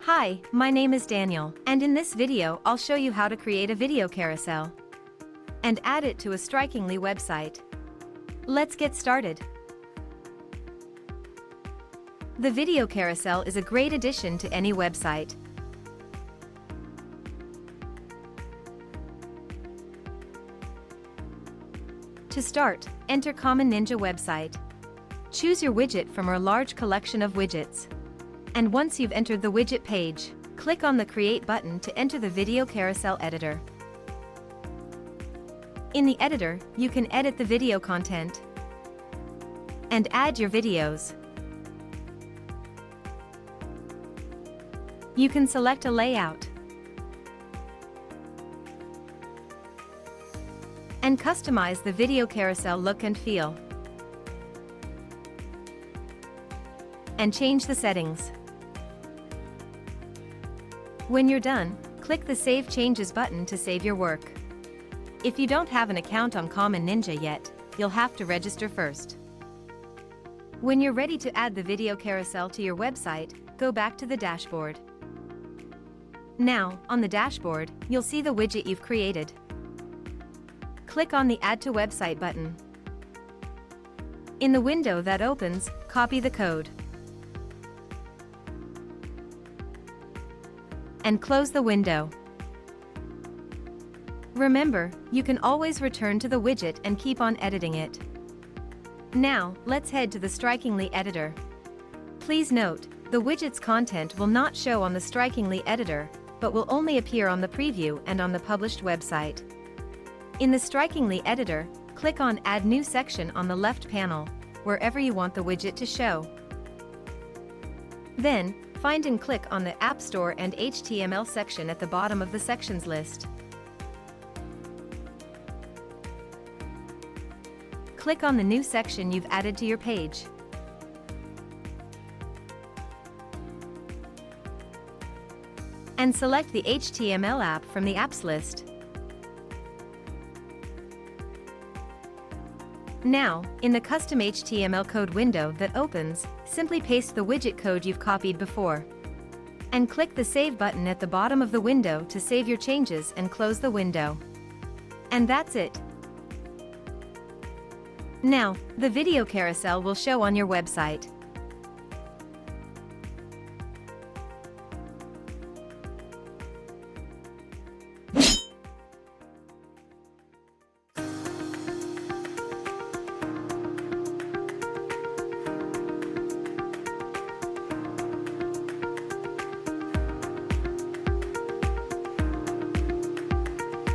Hi, my name is Daniel, and in this video I'll show you how to create a video carousel and add it to a strikingly website. Let's get started. The video carousel is a great addition to any website. To start, enter Common Ninja website. Choose your widget from our large collection of widgets. And once you've entered the widget page, click on the Create button to enter the video carousel editor. In the editor, you can edit the video content and add your videos. You can select a layout and customize the video carousel look and feel, and change the settings. When you're done, click the Save Changes button to save your work. If you don't have an account on Common Ninja yet, you'll have to register first. When you're ready to add the video carousel to your website, go back to the dashboard. Now, on the dashboard, you'll see the widget you've created. Click on the Add to Website button. In the window that opens, copy the code and close the window. Remember, you can always return to the widget and keep on editing it. Now, let's head to the Strikingly editor. Please note, the widget's content will not show on the Strikingly editor, but will only appear on the preview and on the published website. In the Strikingly editor, click on Add New Section on the left panel, wherever you want the widget to show. Then, find and click on the App Store and HTML section at the bottom of the sections list. Click on the new section you've added to your page. And select the HTML app from the apps list. Now, in the custom HTML code window that opens, simply paste the widget code you've copied before. And click the Save button at the bottom of the window to save your changes and close the window. And that's it. Now, the video carousel will show on your website.